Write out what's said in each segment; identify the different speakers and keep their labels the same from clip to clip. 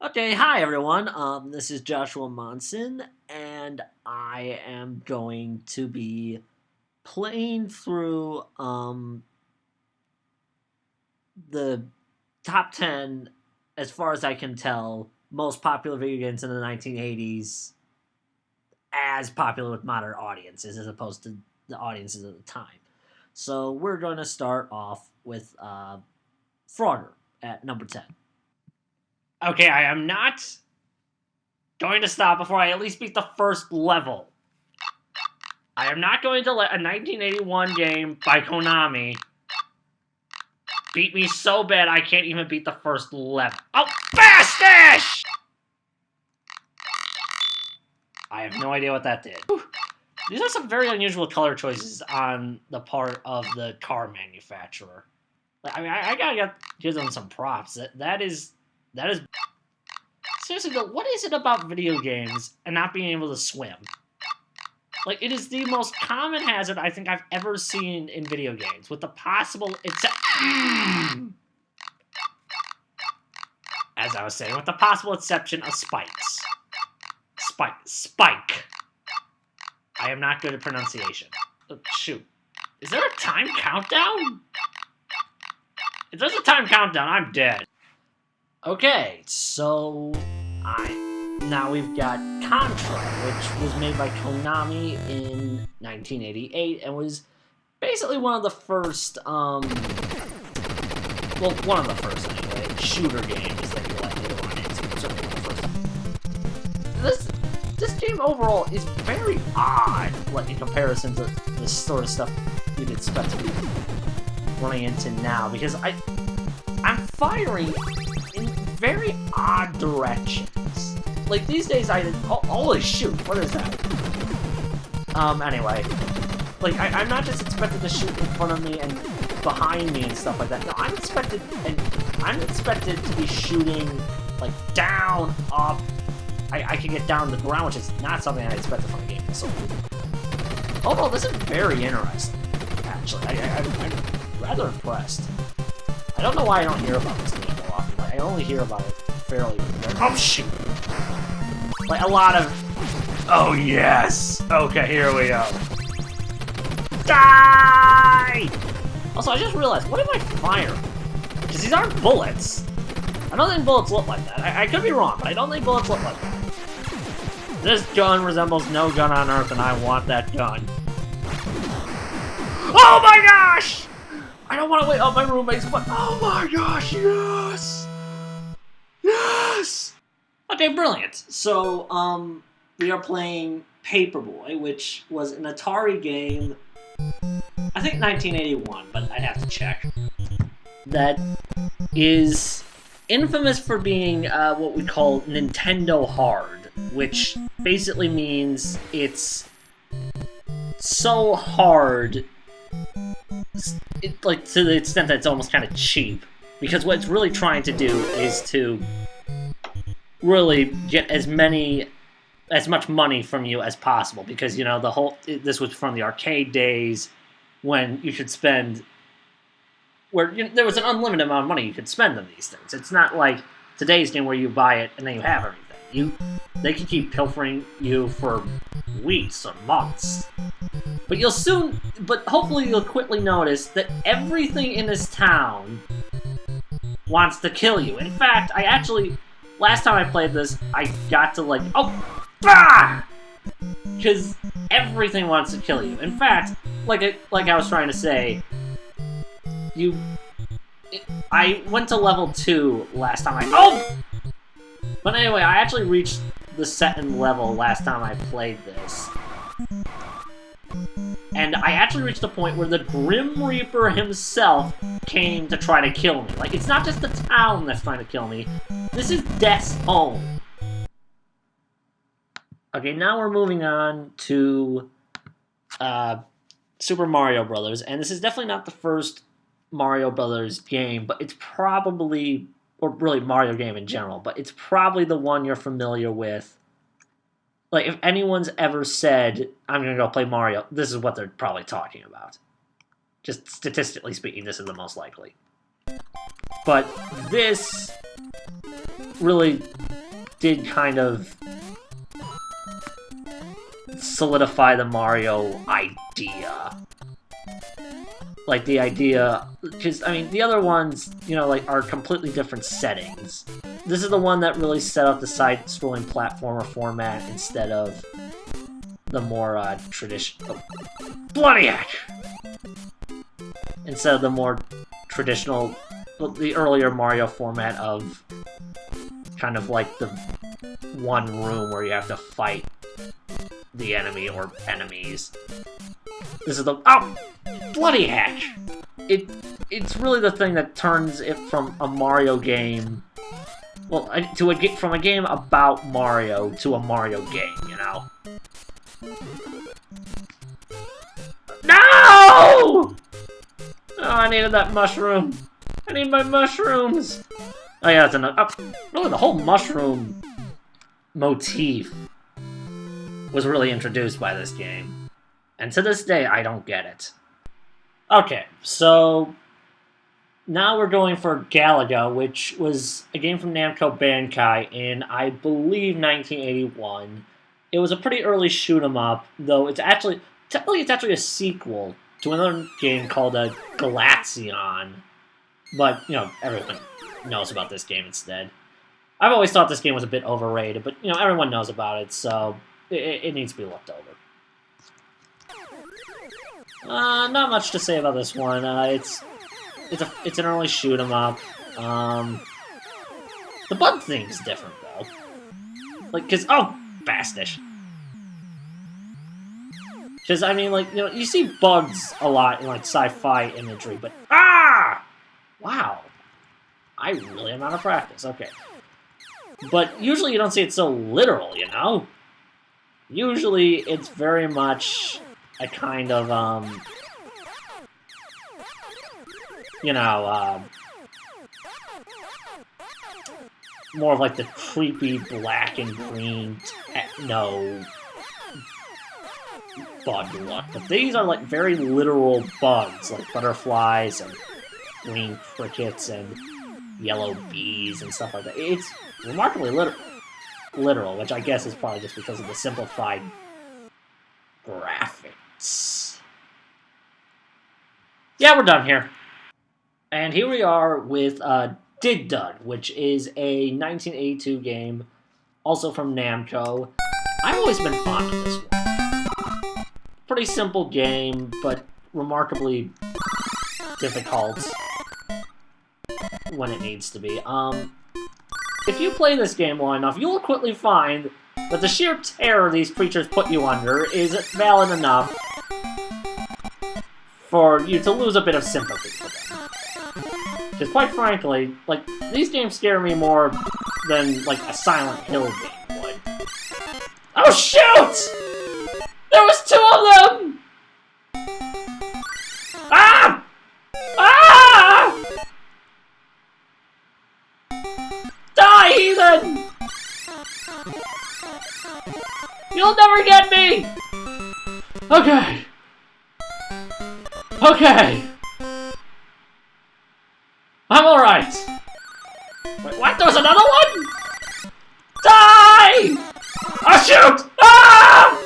Speaker 1: Okay, hi everyone. This is Joshua Monson, and I am going to be playing through the top 10, as far as I can tell, most popular video games in the 1980s, as popular with modern audiences as opposed to the audiences at the time. So we're going to start off with Frogger at number 10. Okay, I am not going to stop before I at least beat the first level. I am not going to let a 1981 game by Konami beat me so bad I can't even beat the first level. Oh, bastish! I have no idea what that did. Whew. These are some very unusual color choices on the part of the car manufacturer. I mean, I gotta give them some props. That is... Seriously though, what is it about video games and not being able to swim? Like, it is the most common hazard I think I've ever seen in video games, with the possible as I was saying, with the possible exception of spikes. Spike. I am not good at pronunciation. Oh, shoot. Is there a time countdown? If there's a time countdown, I'm dead. Okay, so now we've got Contra, which was made by Konami in 1988 and was basically one of the first, well, one of the first anyway, shooter games that you let later on into. Certainly one of the first. This game overall is very odd, like in comparison to the sort of stuff you'd expect to be running into now, because I'm firing in very odd directions. Like, these days holy shoot, what is that? Anyway. Like, I'm not just expected to shoot in front of me and behind me and stuff like that. No, I'm expected to be shooting, like, down, up. I can get down to the ground, which is not something I expected from a game so overall, this is very interesting, actually. I'm rather impressed. I don't know why I don't hear about this game more often. Like, I only hear about it fairly... Oh, shoot! Like, a lot of... Oh, yes! Okay, here we go. Die! Also, I just realized, what am I firing? Because these aren't bullets. I don't think bullets look like that. I could be wrong, but I don't think bullets look like that. This gun resembles no gun on Earth, and I want that gun. Oh my gosh! I don't want to wake up my roommates, but oh my gosh, yes! Yes! Okay, brilliant. So, we are playing Paperboy, which was an Atari game, I think 1981, but I'd have to check, that is infamous for being what we call Nintendo hard, which basically means it's so hard, like, to the extent that it's almost kind of cheap, because what it's really trying to do is to really get as much money from you as possible, because, you know, this was from the arcade days when you could spend, where there was an unlimited amount of money you could spend on these things. It's not like today's game where you buy it and then you have everything. They can keep pilfering you for weeks or months. But hopefully you'll quickly notice that everything in this town wants to kill you. In fact, last time I played this, I got to because everything wants to kill you. In fact, like I was trying to say, I went to level 2 last time But anyway, I actually reached the second level last time I played this. And I actually reached the point where the Grim Reaper himself came to try to kill me. Like, it's not just the town that's trying to kill me. This is Death's home. Okay, now we're moving on to Super Mario Brothers, and this is definitely not the first Mario Brothers game, but it's probably, or really Mario game in general, but it's probably the one you're familiar with. Like, if anyone's ever said, I'm going to go play Mario, this is what they're probably talking about. Just statistically speaking, this is the most likely. But this really did kind of solidify the Mario idea. Like, the idea... Because, I mean, the other ones, you know, like, are completely different settings. This is the one that really set up the side-scrolling platformer format instead of the more, traditional... Oh, bloody heck! Instead of the more traditional... the earlier Mario format of kind of like the one room where you have to fight the enemy or enemies. This is the... Oh! Bloody heck! It's really the thing that turns it from a Mario game... Well, from a game about Mario to a Mario game, you know? No! Oh, I needed that mushroom. I need my mushrooms! Oh yeah, that's enough. Oh, really, the whole mushroom motif was really introduced by this game. And to this day, I don't get it. Okay, so now we're going for Galaga, which was a game from Namco Bandai in, I believe, 1981. It was a pretty early shoot-'em-up, though technically it's actually a sequel to another game called Galaxion. But, you know, everyone knows about this game instead. I've always thought this game was a bit overrated, but, you know, everyone knows about it, so it needs to be looked over. Not much to say about this one. It's an early shoot-'em-up. The bug theme's different, though. Like, cause, oh, bastish. Because, I mean, like, you know, you see bugs a lot in, like, sci-fi imagery, but... Ah! Wow. I really am out of practice, okay. But usually you don't see it so literal, you know? Usually it's very much a kind of, you know, more of like the creepy black and green techno bug look. But these are like very literal bugs, like butterflies and green crickets and yellow bees and stuff like that. It's remarkably literal, which I guess is probably just because of the simplified graphics. Yeah, we're done here. And here we are with Dig Dug, which is a 1982 game, also from Namco. I've always been fond of this one. Pretty simple game, but remarkably difficult when it needs to be. If you play this game long enough, you'll quickly find that the sheer terror these creatures put you under is valid enough for you to lose a bit of sympathy for them. Because quite frankly, like, these games scare me more than, like, a Silent Hill game would. Oh, shoot! There was two of them! Ah! Ah! Die, heathen! You'll never get me! Okay. Okay. I'm alright. Wait, what? There was another one? Die! Oh, shoot! Ah!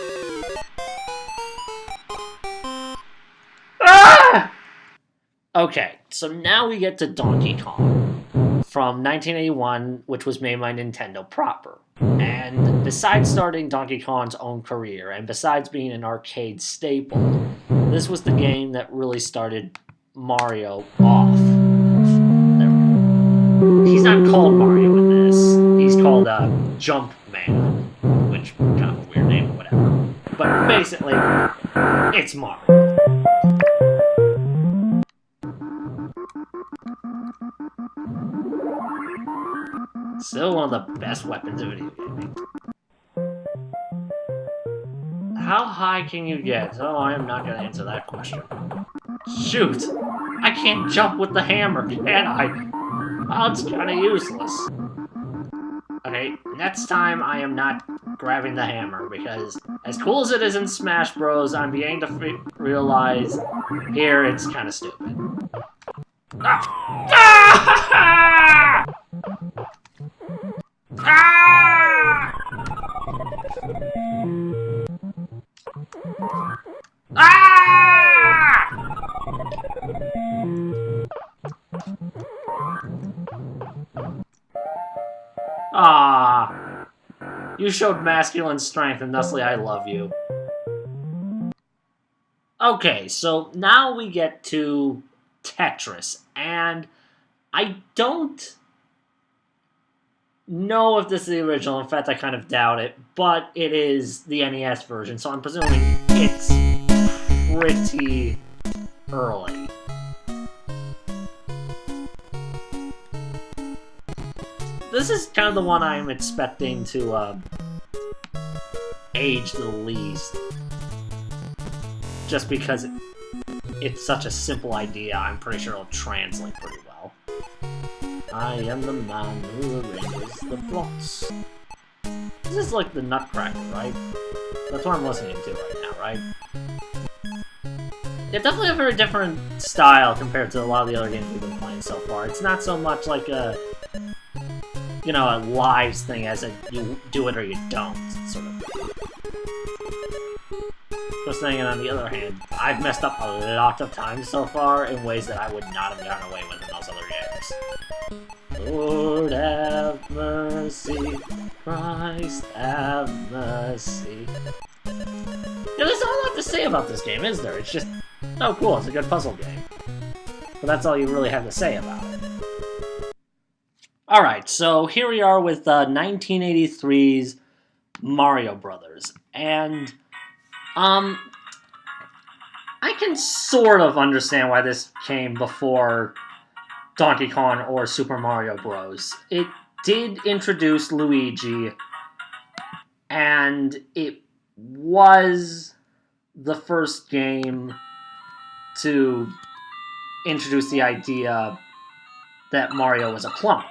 Speaker 1: Ah! Okay, so now we get to Donkey Kong from 1981, which was made by Nintendo proper. And besides starting Donkey Kong's own career, and besides being an arcade staple, this was the game that really started Mario off. He's not called Mario in this. He's called Jumpman, which kind of a weird name or whatever. But basically, it's Mario. Still one of the best weapons in video gaming. How high can you get? Oh, I am not going to answer that question. Shoot! I can't jump with the hammer, can I? Oh, it's kind of useless. Okay, next time I am not grabbing the hammer, because as cool as it is in Smash Bros, I'm beginning to realize here it's kind of stupid. Ah! Ah! Ah! Ah, you showed masculine strength, and thusly I love you. Okay, so now we get to Tetris, and I don't know if this is the original. In fact, I kind of doubt it, but it is the NES version, so I'm presuming it's pretty early. This is kind of the one I'm expecting to age the least. Just because it's such a simple idea, I'm pretty sure it'll translate pretty well. I am the man who arranges the plots. This is like the Nutcracker, right? That's what I'm listening to right now, right? It's definitely a very different style compared to a lot of the other games we've been playing so far. It's not so much like a, you know, a lives thing as a you do it or you don't sort of thing. Just saying, on the other hand, I've messed up a lot of times so far in ways that I would not have gotten away with in those other games. Lord have mercy, Christ have mercy. Yeah, there's not a lot to say about this game, is there? It's just, oh cool, it's a good puzzle game. But that's all you really have to say about it. Alright, so here we are with 1983's Mario Brothers, and I can sort of understand why this came before Donkey Kong or Super Mario Bros. It did introduce Luigi, and it was the first game to introduce the idea that Mario was a plumber.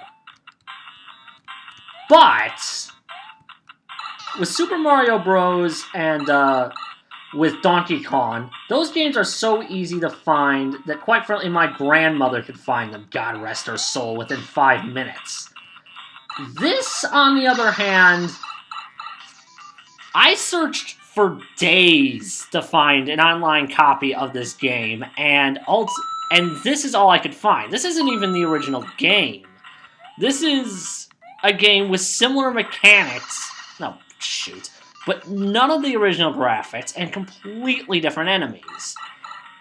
Speaker 1: But with Super Mario Bros. And with Donkey Kong, those games are so easy to find that, quite frankly, my grandmother could find them, God rest her soul, within 5 minutes. This, on the other hand, I searched for days to find an online copy of this game, and this is all I could find. This isn't even the original game. This is a game with similar mechanics. No, shoot. But none of the original graphics, and completely different enemies.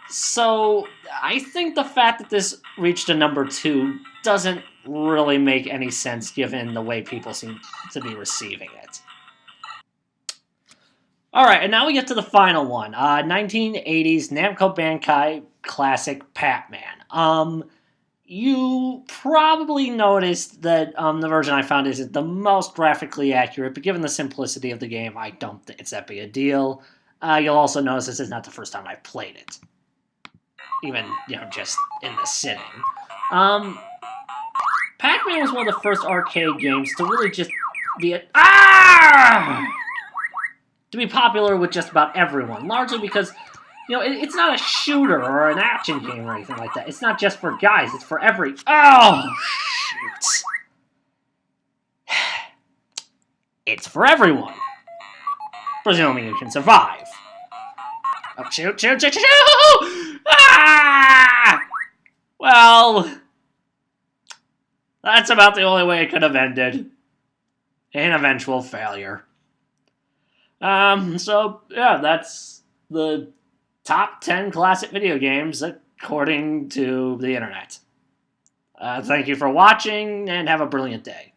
Speaker 1: So, I think the fact that this reached a number 2 doesn't really make any sense given the way people seem to be receiving it. Alright, and now we get to the final one. 1980s Namco Bandai classic Pac-Man. You probably noticed that the version I found isn't the most graphically accurate, but given the simplicity of the game, I don't think it's that big a deal. You'll also notice this is not the first time I've played it. Even, you know, just in the sitting. Pac-Man was one of the first arcade games to really just be to be popular with just about everyone, largely because, you know, it's not a shooter or an action game or anything like that. It's not just for guys. It's for every... Oh, shoot. It's for everyone. Presuming you can survive. Oh, shoot, shoot, shoot, shoot, shoot! Ah! Well, that's about the only way it could have ended. An eventual failure. So, yeah, that's the top 10 classic video games according to the internet. Thank you for watching, and have a brilliant day.